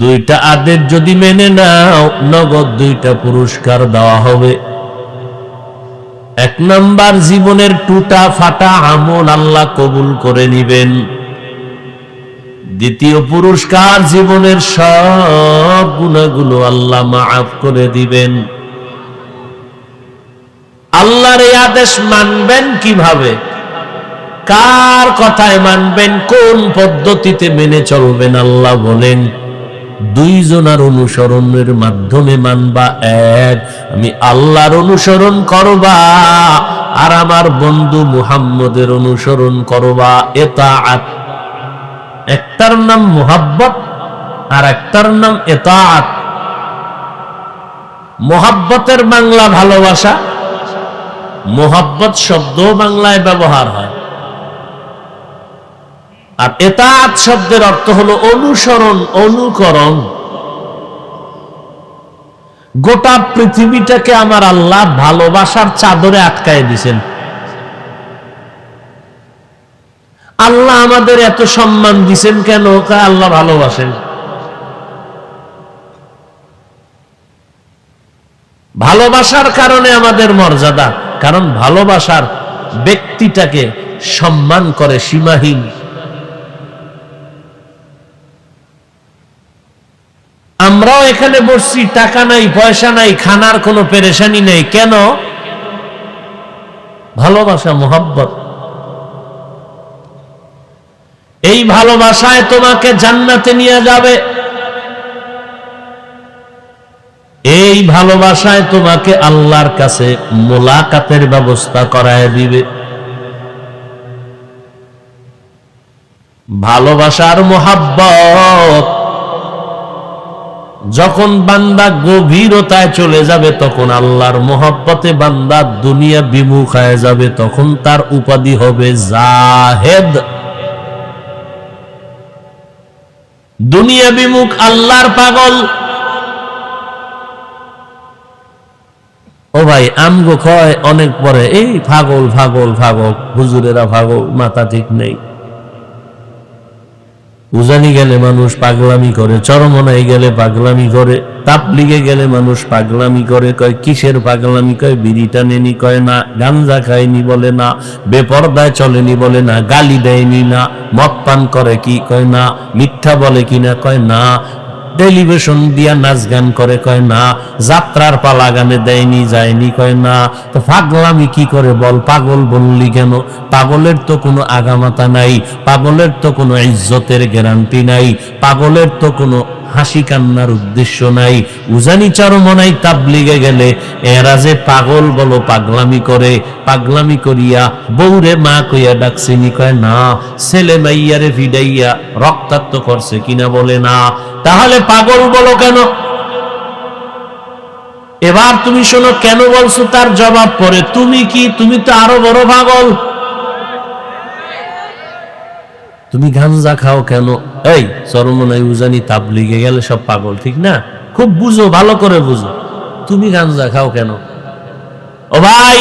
2টা আদেশ যদি মেনে নাও, নগদ 2টা পুরস্কার দেওয়া হবে। 1 নাম্বার জীবনের টুটা ফাটা আমল আল্লাহ কবুল করে নিবেন। দ্বিতীয় পুরস্কার জীবনের সব গুনাহগুলো আল্লাহ মাফ করে দিবেন। আল্লাহর এই আদেশ মানবেন কিভাবে? কার কথায় মানবেন? কোন পদ্ধতিতে মেনে চলবেন? আল্লাহ বলেন 2 জনের অনুসরণের মাধ্যমে মানবা। 1, আমি আল্লাহর অনুসরণ করবা, আর আমার বন্ধু মুহাম্মদের অনুসরণ করবা, ইতাআত। একটার নাম মুহাব্বত আর একটার নাম ইতাআত। মুহাব্বতের বাংলা ভালোবাসা, মুহাব্বত শব্দ বাংলায় ব্যবহার হয়, আর ইতাআত শব্দের অর্থ হলো অনুসরণ, অনুকরণ। গোটা পৃথিবীটাকে আমার আল্লাহ ভালোবাসার চাদরে আটকায় দিয়েছেন। আল্লাহ আমাদের এত সম্মান দিছেন কেন? আল্লাহ ভালোবাসেন। ভালোবাসার কারণে আমাদের মর্যাদা, কারণ ভালোবাসার ব্যক্তিটাকে সম্মান করে সীমাহীন। আমরাও এখানে বসছি, টাকা নাই, পয়সা নাই, খানার কোনো পেরেশানি নেই। কেন? ভালোবাসা, মোহাব্বত। এই ভালোবাসায় তোমাকে জান্নাতে নিয়ে যাবে। এই ভালোবাসায় তোমাকে আল্লাহর কাছে মোলাকাতের ব্যবস্থা করায় দিবে। ভালোবাসার মোহাব্বত যখন বান্দা গভীরতায় চলে যাবে তখন আল্লাহর মহব্বতে বান্দা দুনিয়া বিমুখ হয়ে যাবে, তখন তার উপাধি হবে জাহেদ। দুনিয়া বিমুখ, আল্লাহর পাগল। ও ভাই, আমগো কয় অনেক পরে এই পাগল পাগল পাগল, হুজুরেরা পাগল, মাথা ঠিক নেই। উজানি গেলে মানুষ পাগলামি করে, চরমনাই গেলে পাগলামি করে, তাবলিগে গেলে মানুষ পাগলামি করে। কয় কিসের পাগলামি? কয় বিড়ি টানেনি, কয় না। গাঞ্জা খায়নি বলে না। বেপরদায় চলেনি বলে না। গালি দেয়নি না। মদ পান করে কি? কয় না। মিথ্যা বলে কিনা? কয় না। টেলিভিশন দিয়া নাচ গান করে? কয় না। যাত্রার পালা গানে দেয়নি, যায়নি? কয় না। তো পাগলামি কি করে বল? পাগল বললি কেন? পাগলের তো কোনো আগামাতা নাই, পাগলের তো কোনো ইজ্জতের গ্যারান্টি নাই, পাগলের তো কোনো হাসি কান্নার উদ্দেশ্য নাই। উজানি চরমনাই তাবলিগে গেলে এরা যে পাগল বলো পাগলামি করে, পাগলামি করিয়া বউরে মা কইয়া ডাকছিনি? কয় না। ছেলে মাইয়ারে ভিডাইয়া রক্তাক্ত করছে কিনা? বলে না। তাহলে পাগল বলো কেন? এবার তুমি শোনো কেন বলছো তার জবাব পরে। তুমি কি? তুমি তো আরো বড় পাগল। তুমি গাঞ্জা খাও কেন? এই চরমনাই উজানি তাবলিগে গেলে সব পাগল, ঠিক না? খুব বুঝো, ভালো করে বুঝো। তুমি গাঞ্জা খাও কেন? ও ভাই,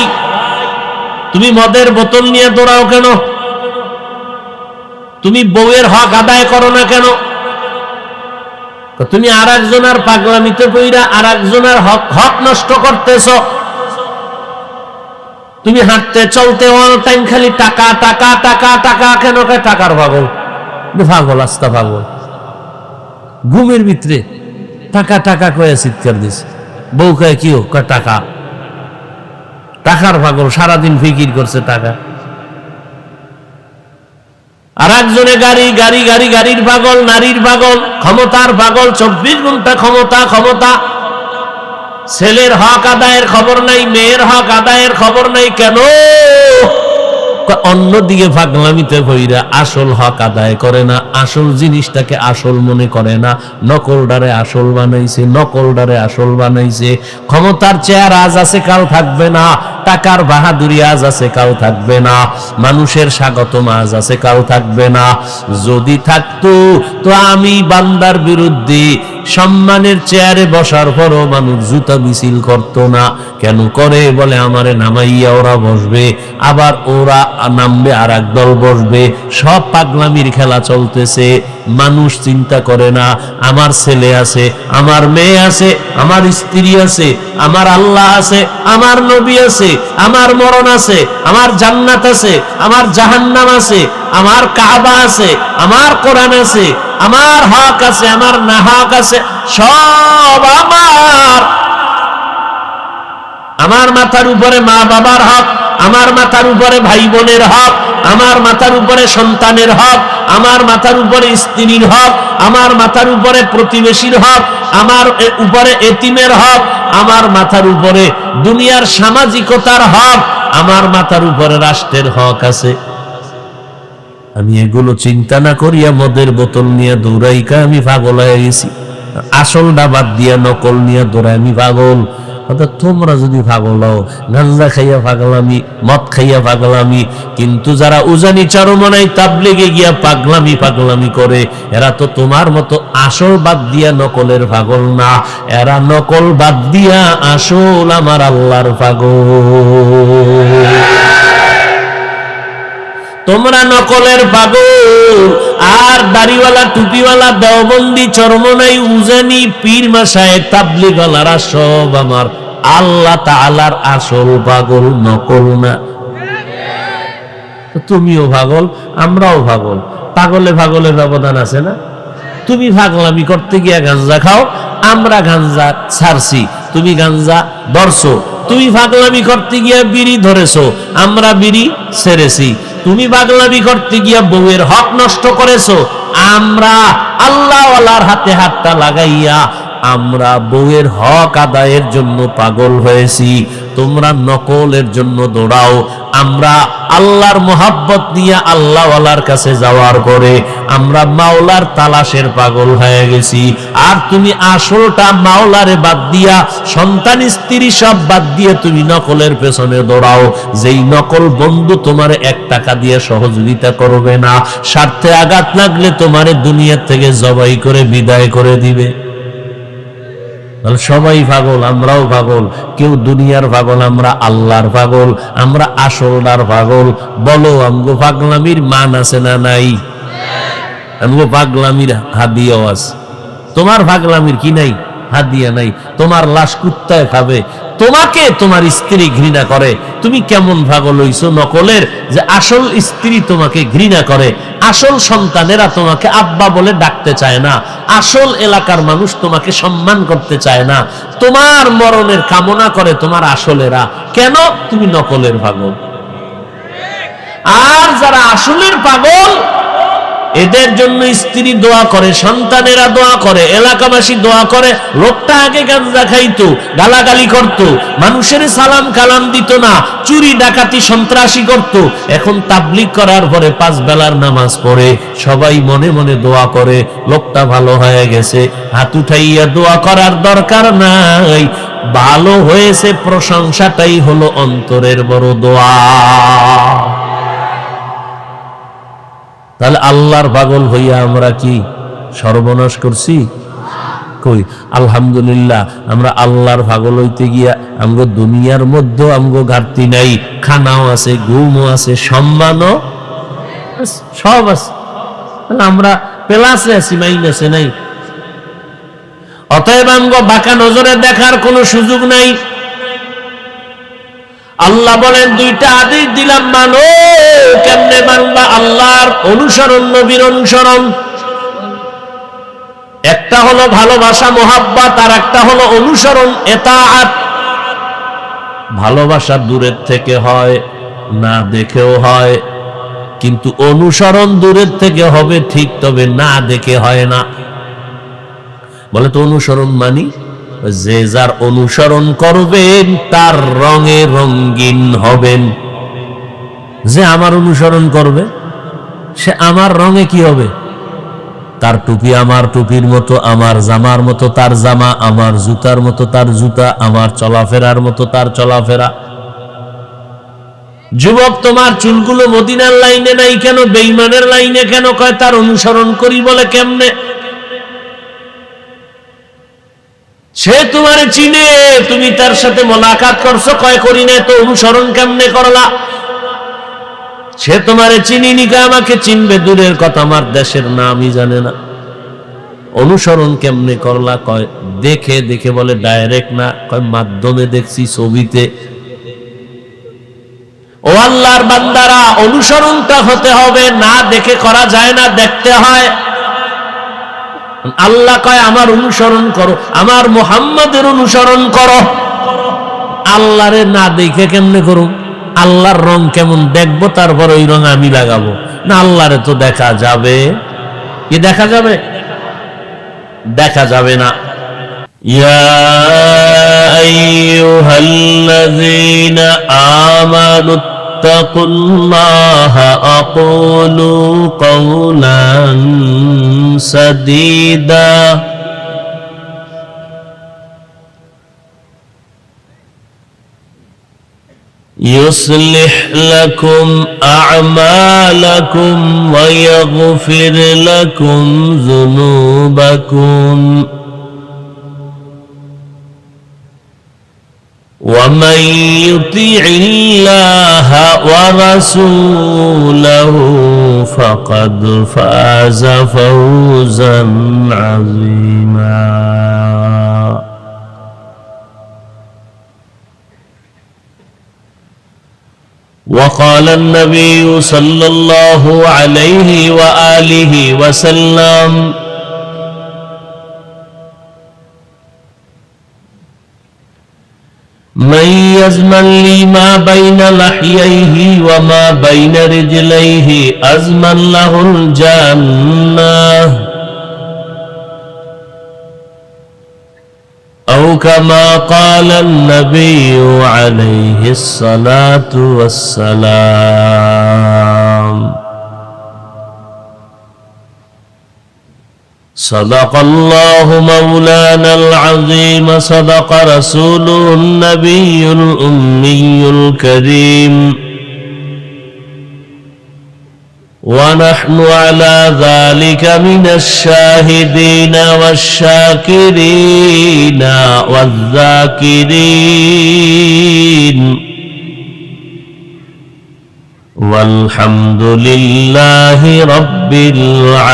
তুমি মদের বোতল নিয়ে দৌড়াও কেন? তুমি বউয়ের হক আদায় করো না কেন? তুমি আর একজনের পাগলামিতে কইরা আর একজনের হক নষ্ট করতেছ। তুমি হাঁটতে চলতে অল টাইম খালি টাকা টাকা টাকা টাকা কেন? টাকার পাগল, পাগল, আস্তা পাগল। ঘুমের ভিতরে টাকা টাকা কয়ে চিৎকার দিছে। বউ কয়ে কি হোক? টাকা। টাকার পাগল, সারাদিন ফিকির করছে টাকা। আর একজনে গাড়ি গাড়ি গাড়ি, গাড়ির পাগল, নারীর পাগল, ক্ষমতার পাগল, 24 ঘন্টা ক্ষমতা ক্ষমতা। ছেলের হক আদায়ের খবর নাই, মেয়ের হক আদায়ের খবর নাই। কেন? অন্যদিকে পাগলামিতে ভইরা আসল হক আদায় করে না, আসল জিনিসটাকে আসল মনে করে না। নকলডারে আসল বানাইছে, নকলডারে আসল বানাইছে। ক্ষমতার চেয়ার আজ আছে কাল থাকবে না, টাকার বাহাদুরি আজ আছে কাল থাকবে না, মানুষের স্বাগতম আজ আছে কাল থাকবে না। যদি থাকতো তো আমি বান্দার বিরুদ্ধে সম্মানের চেয়ারে বসার পরও মানুষ জুতা মিছিল করতো না। কেন করে? বলে আমারে নামাইয়া ওরা বসবে, আবার ওরা নামবে আর এক দল বসবে। সব পাগলামির খেলা চলতেছে। মানুষ চিন্তা করে না আমার ছেলে আছে, আমার মেয়ে আছে, আমার স্ত্রী আছে, আমার আল্লাহ আছে, আমার নবী আছে, আমার মরণ আছে, আমার জান্নাত আছে, আমার জাহান্নাম আছে, আমার কাবা আছে, আমার কোরআন আছে, আমার হক আছে, আমার না হক আছে, সব আমার। আমার মাথার উপরে মা বাবার হক, আমার মাথার উপরে ভাই বোনের হক, আমার মাথার উপরে সন্তানের হক, আমার মাথার উপরে স্ত্রীর হক, আমার মাথার উপরে প্রতিবেশীর হক, আমার উপরে এতিমের হক, আমার মাথার উপরে দুনিয়ার সামাজিকতার হক, আমার মাথার উপরে রাষ্ট্রের হক আছে। আমি এগুলো চিন্তা না করিয়া মদের বোতল নিয়ে দৌড়াইকা আমি পাগল হয়ে গেছি। আসলটা বাদ দিয়া নকল নিয়ে দৌড়াই আমি পাগল। অর্থাৎ তোমরা যদি পাগল হও, গাঞ্জা খাইয়া পাগলামি, মদ খাইয়া পাগলামি, কিন্তু যারা উজানি চরমনাই তাবলিগে গিয়া পাগলামি পাগলামি করে, এরা তো তোমার মতো আসল বাদ দিয়া নকলের পাগল না, এরা নকল বাদ দিয়া আসল আমার আল্লাহর পাগল। তোমরা নকলের পাগল। আর দাড়িওয়ালা, টুপিওয়ালা, দেওবন্দি, চরমনাই, উজানি, পীর মাশায়েখ, তাবলীগওয়ালারা সব আমার আল্লাহ তাআলার আসল পাগল, নকল না। তুমিও পাগল, আমরাও পাগল। পাগলে পাগলের ব্যবধান আছে না? তুমি পাগলামি করতে গিয়া গাঞ্জা খাও, আমরা গাঞ্জা ছাড়ছি, তুমি গাঞ্জা ধরছো। তুমি পাগলামি করতে গিয়া বিড়ি ধরেছো, আমরা বিড়ি ছেড়েছি। তুমি পাগলামি করতে গিয়া বউয়ের হক নষ্ট করেছো, আমরা আল্লাহওয়ালার হাতে হাতটা লাগাইয়া আমরা বউয়ের হক আদায়ের জন্য পাগল হয়েছি, তোমরা নকলের জন্য দৌড়াও। আমরা আল্লাহর মোহাব্বত নিয়ে আল্লাহওয়ালার কাছে যাওয়ার পরে আমরা মাওলার তালাশের পাগল হয়ে গেছি। আর তুমি আসলটা মাওলারে বাদ দিয়া, সন্তান স্ত্রী সব বাদ দিয়ে তুমি নকলের পেছনে দৌড়াও। যেই নকল বন্ধু তোমার 1 টাকা দিয়ে সহযোগিতা করবে না, স্বার্থে আঘাত লাগলে তোমারে দুনিয়া থেকে জবাই করে বিদায় করে দিবে। সবাই পাগল, আমরাও পাগল। কেউ দুনিয়ার পাগল, আমরা আল্লাহর পাগল, আমরা আসলদার পাগল। বলো আমগো পাগলামির মান আছে না নাই? আমগো পাগলামির হাদিয়াও আছে। তোমার পাগলামির কি নাই? হাদিয়া নাই। তোমার লাশ কুত্তায় খাবে, তোমাকে তোমার স্ত্রী ঘৃণা করে। তুমি কেমন পাগল হইছো নকলের, যে আসল স্ত্রী তোমাকে ঘৃণা করে, আসল সন্তানেরা তোমাকে আব্বা বলে ডাকতে চায় না, আসল এলাকার মানুষ তোমাকে সম্মান করতে চায় না, তোমার মরণের কামনা করে তোমার আসলেরা। কেন? তুমি নকলের পাগল। আর যারা আসলের পাগল, এদের জন্য স্ত্রী দোয়া করে, সন্তানেরা দোয়া করে, এলাকাবাসী দোয়া করে। লোকটা আগে গাঁজা খাইতো, গালাগালি করত, মানুষের সালাম কালাম দিত না, চুরি ডাকাতি সন্ত্রাসী করত। এখন তাবলীগ করার পরে 5 বেলার নামাজ পড়ে, সবাই মনে মনে দোয়া করে, লোকটা ভালো হয়ে গেছে। হাত উঠাইয়া দোয়া করার দরকার নাই, ভালো হয়েছে প্রশংসাটাই হলো অন্তরের বড় দোয়া। তাহলে আল্লাহর পাগল হইয়া আমরা কি সর্বনাশ করছি? কই আলহামদুলিল্লাহ, আমরা আল্লাহর পাগল হইতে গিয়া আমগো দুনিয়ার মধ্যে আমগো ঘাটতি নাই, খানাও আছে, ঘুমও আছে, সম্মানও সব আছে। আমরা প্লাসে আছি, মাইনাসে নাই। অতএব আমগো বাঁকা নজরে দেখার কোনো সুযোগ নাই। আল্লাহ বলেন 2টা আদেশ দিলাম, মানো। কেমনে মানবা? আল্লাহর অনুসরণ, নবীর অনুসরণ। একটা হলো ভালোবাসা মোহাব্বত, আর একটা হলো অনুসরণ ইতাআত। ভালোবাসা দূরের থেকে হয়, না দেখেও হয়, কিন্তু অনুসরণ দূরের থেকে হবে ঠিক, তবে না দেখে হয় না। বলে তো অনুসরণ মানি যে যার অনুসরণ করবেন তার রঙে রঙিন হবেন। যে আমার অনুসরণ করবে সে আমার রঙে কি হবে? তার টুপি আমার টুপির মতো, আমার জামার মতো তার জামা, আমার জুতার মতো তার জুতা, আমার চলাফেরার মতো তার চলাফেরা। যুবক, তোমার চুলগুলো মদিনার লাইনে নাই কেন? বেঈমানের লাইনে কেন? কয় তার অনুসরণ করি বলে। কেমনে? সে তোমারে চিনে, তুমি তার সাথে মোলাকাত করছো, কয় করি না, তো অনুসরণ কেমনে করলা? সে তোমারে চিনিনি, কে আমাকে চিনবে দূরের কথা, আমার দেশের নামই জানে না। অনুসরণ কেমনে করলা? কয় দেখে দেখে। বলে ডাইরেক্ট না, কয় মাধ্যমে দেখছি, ছবিতে। ও আল্লাহর বান্দারা, অনুসরণটা হতে হবে, না দেখে করা যায় না, দেখতে হয়। আল্লাহ কয় আমার অনুসরণ করো, আমার মুহাম্মাদের অনুসরণ করো। আল্লাহরে না দেখে কেমনে করো? আল্লাহর রং কেমন দেখবো, তারপর ওই রং আমি লাগাবো না? আল্লাহরে তো দেখা যাবে। কি দেখা যাবে? দেখা যাবে না। ইয়া আইয়ুহাল্লাযীনা আমানু তাকুল্লাহা আকুলু কাওলান সাদীদা يصلح لكم أعمالكم ويغفر لكم ذنوبكم ومن يطع الله ورسوله فقد فاز فوزا عظيما. وقال النبي صلى الله عليه وآله وسلم من يزمن لي ما بين لحييه وما بين رجليه أزمن له الجنة أو كما قال النبي عليه الصلاة والسلام صدق الله مولانا العظيم صدق رسوله النبي الأمي الكريم ونحن على ذلك من الشاهدين والشاكرين والذاكرين والحمد لله رب العالمين.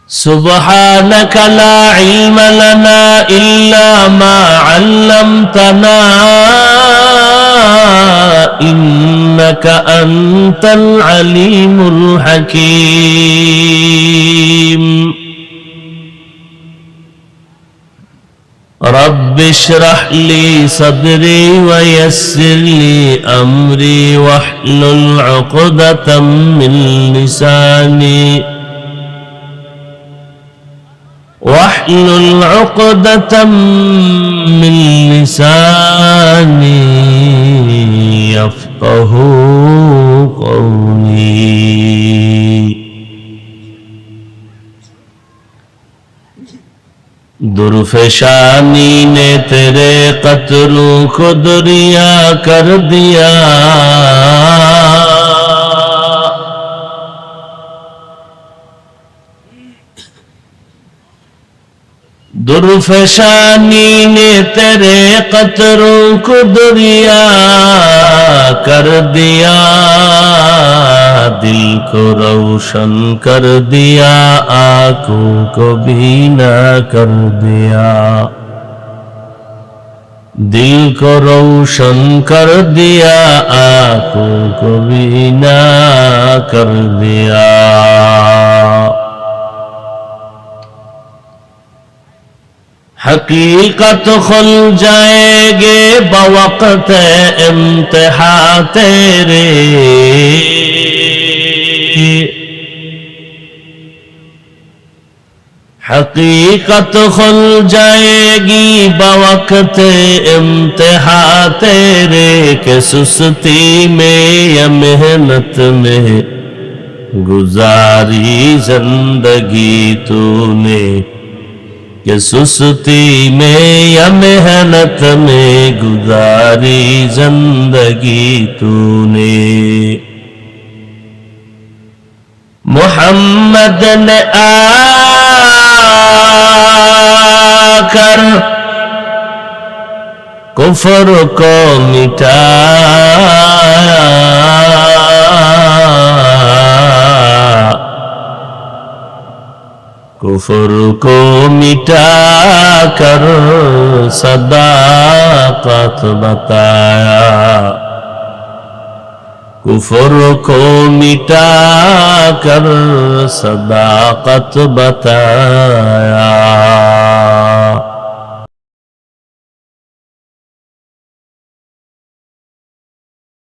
سبحانك لا علم لنا إلا ما علمتنا إنك أنت العليم الحكيم. رب اشرح لي صدري ويسر لي أمري واحلل عقدة من لساني يفقه قولي. दुर्फशानी ने तेरे कतलों को दरिया कर दिया दुर्फशानी ने तेरे कतरों को दरिया कर दिया दिल को रोशन कर दिया आंखों को बीना कर दिया दिल को रोशन कर दिया आंखों को बीना कर दिया. हकीकत खुल जाएंगे बवक्त इम्तिहा तेरे हकीकत खुल जाएगी बवक्त इम्तिहा तेरे के सुस्ती में या मेहनत में गुजारी जिंदगी तूने कि सुस्ती में या मेहनत में गुजारी जिंदगी तूने. मोहम्मद ने आकर कुफ्र को मिटाया कुफर को मिटा कर सदाकत बताया कुफर को मिटा कर सदाकत बताया.